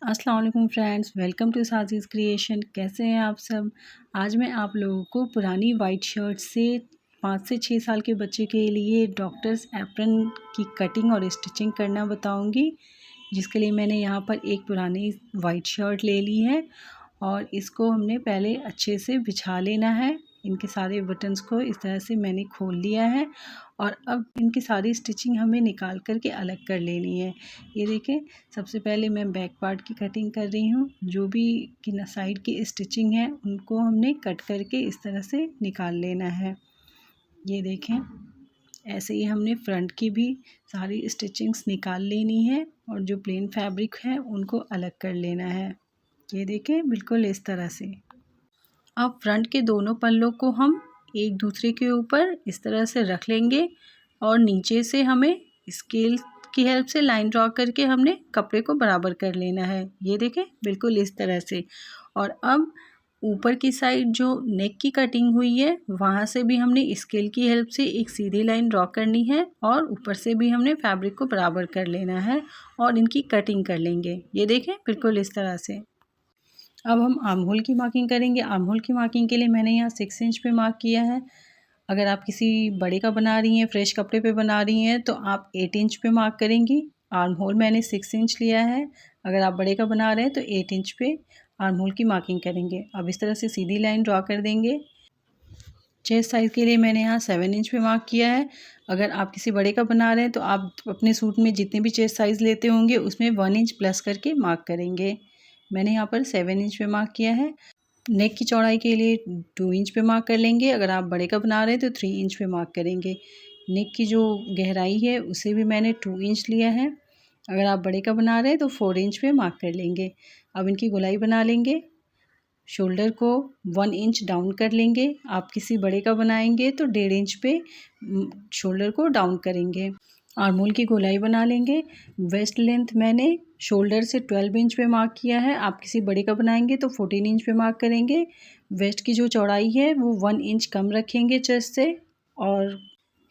अस्सलाम वालेकुम friends, welcome to साजीज़ creation. कैसे हैं आप सब। आज मैं आप लोगों को पुरानी वाइट शर्ट से 5 से 6 साल के बच्चे के लिए डॉक्टर्स एप्रन की कटिंग और स्टिचिंग करना बताऊंगी। जिसके लिए मैंने यहाँ पर एक पुरानी वाइट शर्ट ले ली है और इसको हमने पहले अच्छे से बिछा लेना है। इनके सारे बटन्स को इस तरह से मैंने खोल लिया है और अब इनकी सारी स्टिचिंग हमें निकाल कर के अलग कर लेनी है। ये देखें, सबसे पहले मैं बैक पार्ट की कटिंग कर रही हूँ। जो भी कि साइड की स्टिचिंग है उनको हमने कट करके इस तरह से निकाल लेना है। ये देखें, ऐसे ही हमने फ्रंट की भी सारी स्टिचिंग्स निकाल लेनी है और जो प्लेन फैब्रिक है उनको अलग कर लेना है। ये देखें, बिल्कुल इस तरह से। अब फ्रंट के दोनों पल्लों को हम एक दूसरे के ऊपर इस तरह से रख लेंगे और नीचे से हमें स्केल की हेल्प से लाइन ड्रॉ करके हमने कपड़े को बराबर कर लेना है। ये देखें, बिल्कुल इस तरह से। और अब ऊपर की साइड जो नेक की कटिंग हुई है वहाँ से भी हमने स्केल की हेल्प से एक सीधी लाइन ड्रॉ करनी है और ऊपर से भी हमने फैब्रिक को बराबर कर लेना है और इनकी कटिंग कर लेंगे। ये देखें, बिल्कुल इस तरह से। अब हम आर्म होल की मार्किंग करेंगे। आर्म होल की मार्किंग के लिए मैंने यहाँ 6 इंच पे मार्क किया है। अगर आप किसी बड़े का बना रही हैं, फ्रेश कपड़े पे बना रही हैं, तो आप 8 इंच पे मार्क करेंगी। आर्म होल मैंने 6 इंच लिया है। अगर आप बड़े का बना रहे हैं तो 8 इंच पे आर्म होल की मार्किंग करेंगे। अब इस तरह से सीधी लाइन ड्रॉ कर देंगे। चेस्ट साइज़ के लिए मैंने यहाँ 7 इंच पे मार्क किया है। अगर आप किसी बड़े का बना रहे हैं तो आप अपने सूट में जितने भी चेस्ट साइज़ लेते होंगे उसमें 1 इंच प्लस करके मार्क करेंगे। मैंने यहाँ पर 7 इंच पे मार्क किया है। नेक की चौड़ाई के लिए 2 इंच पे मार्क कर लेंगे। अगर आप बड़े का बना रहे हैं तो 3 इंच पे मार्क करेंगे। नेक की जो गहराई है उसे भी मैंने 2 इंच लिया है। अगर आप बड़े का बना रहे हैं तो 4 इंच पे मार्क कर लेंगे। अब इनकी गोलाई बना लेंगे। शोल्डर को 1 इंच डाउन कर लेंगे। आप किसी बड़े का बनाएंगे तो 1.5 इंच पे शोल्डर को डाउन करेंगे। आर्म होल की गोलाई बना लेंगे। वेस्ट लेंथ मैंने शोल्डर से 12 इंच पे मार्क किया है। आप किसी बड़े का बनाएंगे तो 14 इंच पे मार्क करेंगे। वेस्ट की जो चौड़ाई है वो 1 इंच कम रखेंगे चेस्ट से और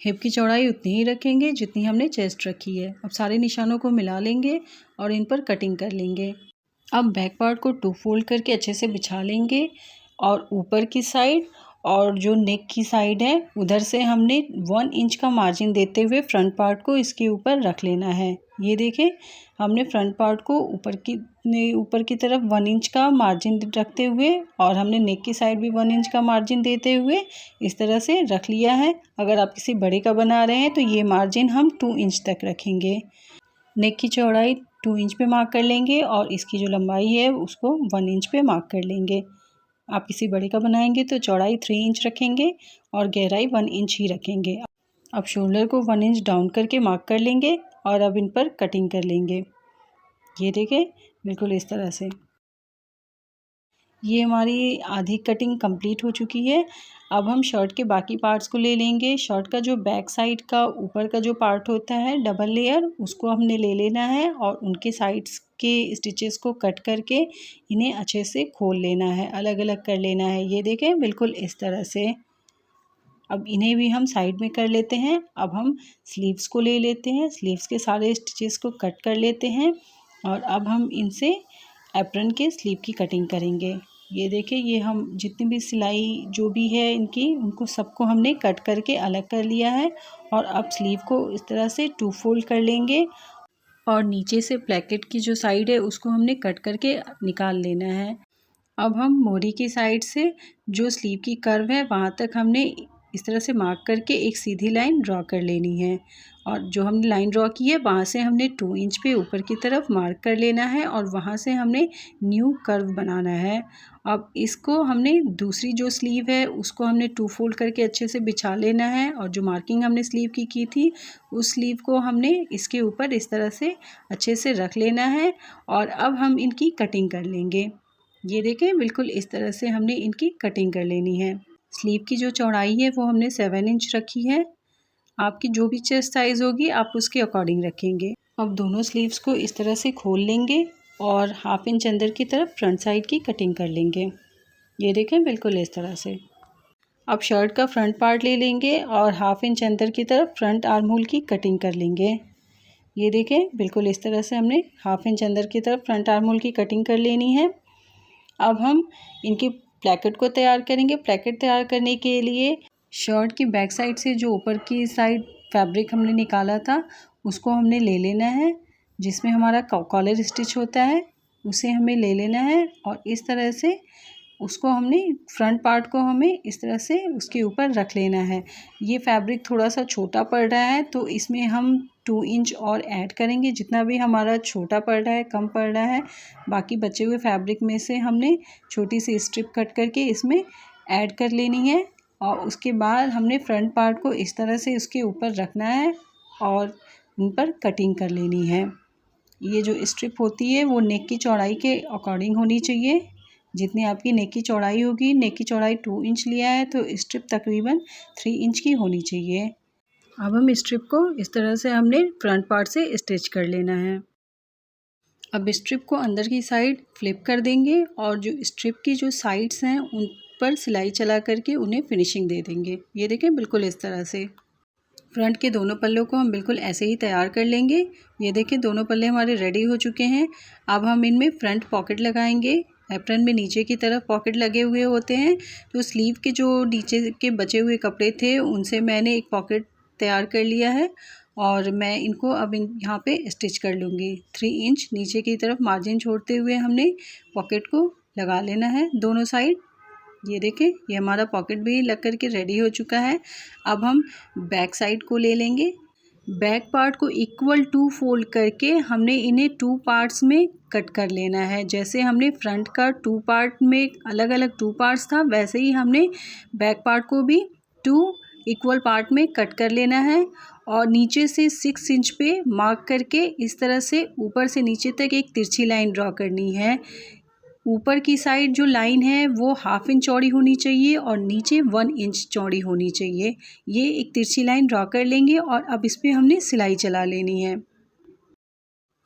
हिप की चौड़ाई उतनी ही रखेंगे जितनी हमने चेस्ट रखी है। अब सारे निशानों को मिला लेंगे और इन पर कटिंग कर लेंगे। अब बैक पार्ट को 2 फोल्ड करके अच्छे से बिछा लेंगे और ऊपर की साइड और जो नेक की साइड है उधर से हमने 1 इंच का मार्जिन देते हुए फ्रंट पार्ट को इसके ऊपर रख लेना है। ये देखें, हमने फ्रंट पार्ट को ऊपर की तरफ 1 इंच का मार्जिन रखते हुए और हमने नेक की साइड भी 1 इंच का मार्जिन देते हुए इस तरह से रख लिया है। अगर आप किसी बड़े का बना रहे हैं तो ये मार्जिन हम 2 इंच तक रखेंगे। नेक की चौड़ाई 2 इंच पे मार्क कर लेंगे और इसकी जो लंबाई है उसको 1 इंच पे मार्क कर लेंगे। आप किसी बड़े का बनाएंगे तो चौड़ाई 3 इंच रखेंगे और गहराई 1 इंच ही रखेंगे। अब शोल्डर को 1 इंच डाउन करके मार्क कर लेंगे और अब इन पर कटिंग कर लेंगे। ये देखें, बिल्कुल इस तरह से। ये हमारी आधी कटिंग कंप्लीट हो चुकी है। अब हम शर्ट के बाकी पार्ट्स को ले लेंगे। शर्ट का जो बैक साइड का ऊपर का जो पार्ट होता है डबल लेयर, उसको हमने ले लेना है और उनके साइड्स के स्टिचेस को कट करके इन्हें अच्छे से खोल लेना है, अलग अलग कर लेना है। ये देखें, बिल्कुल इस तरह से। अब इन्हें भी हम साइड में कर लेते हैं। अब हम स्लीव्स को ले लेते हैं। स्लीव्स के सारे स्टिचेस को कट कर लेते हैं और अब हम इनसे एप्रन के स्लीव की कटिंग करेंगे। ये देखिए, ये हम जितनी भी सिलाई जो भी है इनकी उनको सबको हमने कट करके अलग कर लिया है और अब स्लीव को इस तरह से 2 फोल्ड कर लेंगे और नीचे से प्लेकेट की जो साइड है उसको हमने कट करके निकाल लेना है। अब हम मोरी की साइड से जो स्लीव की कर्व है वहाँ तक हमने इस तरह से मार्क करके एक सीधी लाइन ड्रॉ कर लेनी है और जो हमने लाइन ड्रॉ की है वहाँ से हमने 2 इंच पे ऊपर की तरफ मार्क कर लेना है और वहाँ से हमने न्यू कर्व बनाना है। अब इसको हमने दूसरी जो स्लीव है उसको हमने 2 फोल्ड करके अच्छे से बिछा लेना है और जो मार्किंग हमने स्लीव की थी उस स्लीव को हमने इसके ऊपर इस तरह से अच्छे से रख लेना है और अब हम इनकी कटिंग कर लेंगे। ये देखें, बिल्कुल इस तरह से हमने इनकी कटिंग कर लेनी है। स्लीव की जो चौड़ाई है वो हमने 7 इंच रखी है। आपकी जो भी चेस्ट साइज़ होगी आप उसके अकॉर्डिंग रखेंगे। अब दोनों स्लीव्स को इस तरह से खोल लेंगे और 1/2 इंच अंदर की तरफ फ्रंट साइड की कटिंग कर लेंगे। ये देखें, बिल्कुल इस तरह से। अब शर्ट का फ्रंट पार्ट ले लेंगे और 1/2 इंच अंदर की तरफ फ्रंट आर्म होल की कटिंग कर लेंगे। ये देखें, बिल्कुल इस तरह से हमने हाफ इंच अंदर की तरफ फ्रंट आर्म होल की कटिंग कर लेनी है। अब हम इनकी प्लेकेट को तैयार करेंगे। प्लेकेट तैयार करने के लिए शर्ट की बैक साइड से जो ऊपर की साइड फैब्रिक हमने निकाला था उसको हमने ले लेना है, जिसमें हमारा कॉलर स्टिच होता है उसे हमें ले लेना है और इस तरह से उसको हमने फ्रंट पार्ट को हमें इस तरह से उसके ऊपर रख लेना है। ये फैब्रिक थोड़ा सा छोटा पड़ रहा है तो इसमें हम 2 इंच और ऐड करेंगे। जितना भी हमारा छोटा पड़ रहा है, कम पड़ रहा है, बाकी बचे हुए फैब्रिक में से हमने छोटी सी स्ट्रिप कट करके इसमें ऐड कर लेनी है और उसके बाद हमने फ्रंट पार्ट को इस तरह से उसके ऊपर रखना है और उन पर कटिंग कर लेनी है। ये जो स्ट्रिप होती है वो नेक की चौड़ाई के अकॉर्डिंग होनी चाहिए। जितनी आपकी नेक की चौड़ाई होगी, नेक की चौड़ाई 2 इंच लिया है तो स्ट्रिप तकरीबन 3 इंच की होनी चाहिए। अब हम स्ट्रिप को इस तरह से हमने फ्रंट पार्ट से स्टिच कर लेना है। अब स्ट्रिप को अंदर की साइड फ्लिप कर देंगे और जो स्ट्रिप की जो साइड्स हैं उन पर सिलाई चला करके उन्हें फिनिशिंग दे देंगे। ये देखें, बिल्कुल इस तरह से फ्रंट के दोनों पल्लों को हम बिल्कुल ऐसे ही तैयार कर लेंगे। ये देखिए, दोनों पल्ले हमारे रेडी हो चुके हैं। अब हम इनमें फ्रंट पॉकेट लगाएंगे। एप्रन में नीचे की तरफ पॉकेट लगे हुए होते हैं तो स्लीव के जो नीचे के बचे हुए कपड़े थे उनसे मैंने एक पॉकेट तैयार कर लिया है और मैं इनको अब यहाँ पे स्टिच कर लूँगी। 3 इंच नीचे की तरफ मार्जिन छोड़ते हुए हमने पॉकेट को लगा लेना है दोनों साइड। ये देखें, ये हमारा पॉकेट भी लग कर के रेडी हो चुका है। अब हम बैक साइड को ले लेंगे। बैक पार्ट को इक्वल टू फोल्ड करके हमने इन्हें 2 पार्ट्स में कट कर लेना है। जैसे हमने फ्रंट का 2 पार्ट में अलग अलग 2 पार्ट्स था, वैसे ही हमने बैक पार्ट को भी 2 इक्वल पार्ट में कट कर लेना है और नीचे से 6 इंच पे मार्क करके इस तरह से ऊपर से नीचे तक एक तिरछी लाइन ड्रॉ करनी है। ऊपर की साइड जो लाइन है वो हाफ इंच चौड़ी होनी चाहिए और नीचे 1 इंच चौड़ी होनी चाहिए। ये एक तिरछी लाइन ड्रॉ कर लेंगे और अब इस पे हमने सिलाई चला लेनी है।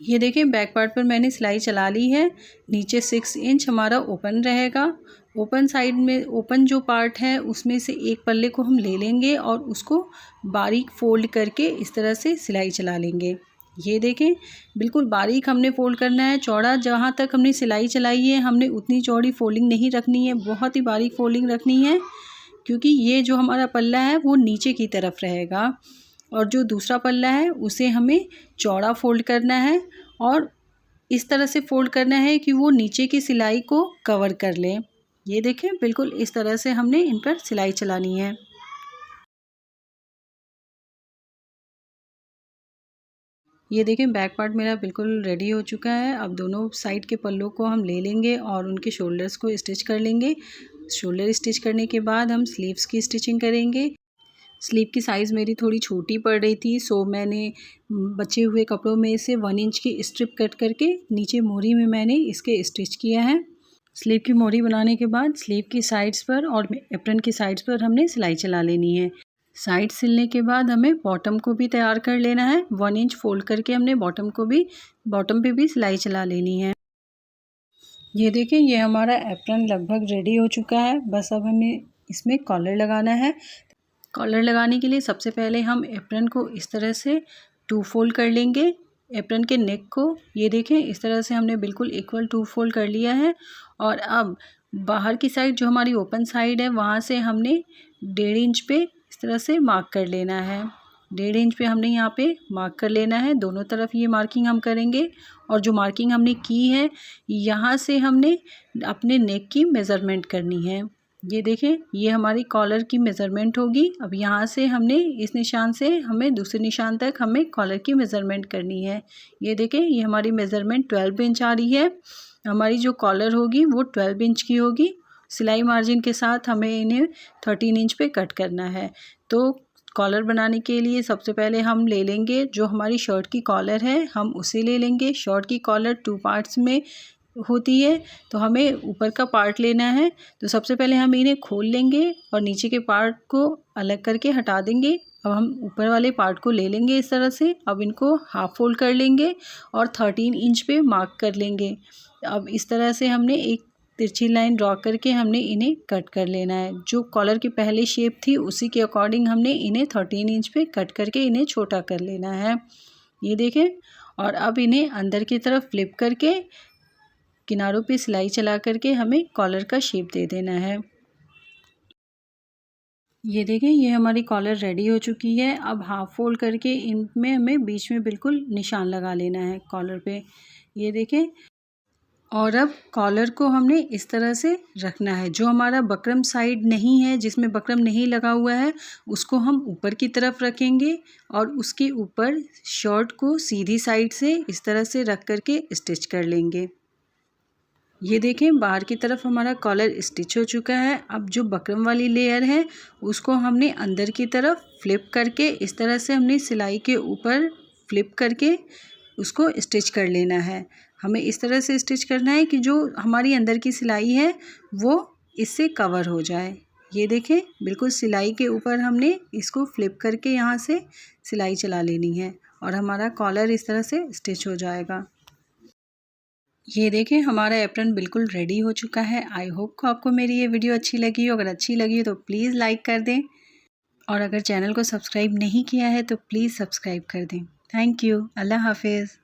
ये देखें, बैक पार्ट पर मैंने सिलाई चला ली है। नीचे 6 इंच हमारा ओपन रहेगा। ओपन साइड में ओपन जो पार्ट है उसमें से एक पल्ले को हम ले लेंगे और उसको बारीक फोल्ड करके इस तरह से सिलाई चला लेंगे। ये देखें, बिल्कुल बारीक हमने फ़ोल्ड करना है। चौड़ा जहाँ तक हमने सिलाई चलाई है हमने उतनी चौड़ी फोल्डिंग नहीं रखनी है, बहुत ही बारीक फोल्डिंग रखनी है क्योंकि ये जो हमारा पल्ला है वो नीचे की तरफ रहेगा और जो दूसरा पल्ला है उसे हमें चौड़ा फ़ोल्ड करना है और इस तरह से फ़ोल्ड करना है कि वो नीचे की सिलाई को कवर कर लें। ये देखें, बिल्कुल इस तरह से हमने इन पर सिलाई चलानी है। ये देखें, बैक पार्ट मेरा बिल्कुल रेडी हो चुका है। अब दोनों साइड के पल्लों को हम ले लेंगे और उनके शोल्डर्स को स्टिच कर लेंगे। शोल्डर स्टिच करने के बाद हम स्लीव्स की स्टिचिंग करेंगे। स्लीव की साइज़ मेरी थोड़ी छोटी पड़ रही थी सो मैंने बचे हुए कपड़ों में से 1 इंच की स्ट्रिप कट करके नीचे मोरी में मैंने इसके स्टिच किया है। स्लीव की मोरी बनाने के बाद स्लीव की साइड्स पर और एप्रन की साइड्स पर हमने सिलाई चला लेनी है। साइड सिलने के बाद हमें बॉटम को भी तैयार कर लेना है। 1 इंच फोल्ड करके हमने बॉटम पे भी सिलाई चला लेनी है। ये देखें, ये हमारा एप्रन लगभग रेडी हो चुका है। बस अब हमें इसमें कॉलर लगाना है। कॉलर लगाने के लिए सबसे पहले हम एप्रन को इस तरह से 2 फोल्ड कर लेंगे। एप्रन के नेक को ये देखें, इस तरह से हमने बिल्कुल इक्वल 2 फोल्ड कर लिया है और अब बाहर की साइड जो हमारी ओपन साइड है वहाँ से हमने 1.5 इंच पे इस तरह से मार्क कर लेना है। 1.5 इंच पे हमने यहाँ पे मार्क कर लेना है। दोनों तरफ ये मार्किंग हम करेंगे और जो मार्किंग हमने की है यहाँ से हमने अपने नेक की मेज़रमेंट करनी है। ये देखें, ये हमारी कॉलर की मेज़रमेंट होगी। अब यहाँ से हमने इस निशान से हमें दूसरे निशान तक हमें कॉलर की मेज़रमेंट करनी है। ये देखें, ये हमारी मेज़रमेंट 12 इंच आ रही है। हमारी जो कॉलर होगी वो 12 इंच की होगी। सिलाई मार्जिन के साथ हमें इन्हें 13 इंच पे कट करना है। तो कॉलर बनाने के लिए सबसे पहले हम ले लेंगे जो हमारी शर्ट की कॉलर है, हम उसे ले लेंगे। शर्ट की कॉलर 2 पार्ट्स में होती है तो हमें ऊपर का पार्ट लेना है। तो सबसे पहले हम इन्हें खोल लेंगे और नीचे के पार्ट को अलग करके हटा देंगे। अब हम ऊपर वाले पार्ट को ले लेंगे इस तरह से। अब इनको हाफ फोल्ड कर लेंगे और 13 इंच पे मार्क कर लेंगे। अब इस तरह से हमने एक तिरछी लाइन ड्रॉ करके हमने इन्हें कट कर लेना है। जो कॉलर की पहले शेप थी उसी के अकॉर्डिंग हमने इन्हें 13 इंच पे कट करके इन्हें छोटा कर लेना है। ये देखें। और अब इन्हें अंदर की तरफ फ्लिप करके किनारों पे सिलाई चला करके हमें कॉलर का शेप दे देना है। ये देखें, ये हमारी कॉलर रेडी हो चुकी है। अब हाफ फोल्ड करके इनमें हमें बीच में बिल्कुल निशान लगा लेना है कॉलर पे। ये देखें। और अब कॉलर को हमने इस तरह से रखना है। जो हमारा बकरम साइड नहीं है, जिसमें बकरम नहीं लगा हुआ है, उसको हम ऊपर की तरफ रखेंगे और उसके ऊपर शर्ट को सीधी साइड से इस तरह से रख करके स्टिच कर लेंगे। ये देखें, बाहर की तरफ हमारा कॉलर स्टिच हो चुका है। अब जो बकरम वाली लेयर है उसको हमने अंदर की तरफ फ्लिप करके इस तरह से हमने सिलाई के ऊपर फ्लिप करके उसको स्टिच कर लेना है। हमें इस तरह से स्टिच करना है कि जो हमारी अंदर की सिलाई है वो इससे कवर हो जाए। ये देखें, बिल्कुल सिलाई के ऊपर हमने इसको फ्लिप करके यहाँ से सिलाई चला लेनी है और हमारा कॉलर इस तरह से स्टिच हो जाएगा। ये देखें, हमारा एप्रन बिल्कुल रेडी हो चुका है। आई होप को आपको मेरी ये वीडियो अच्छी लगी हो। अगर अच्छी लगी हो तो प्लीज़ लाइक कर दें और अगर चैनल को सब्सक्राइब नहीं किया है तो प्लीज़ सब्सक्राइब कर दें। Thank you. अल्लाह हाफिज़।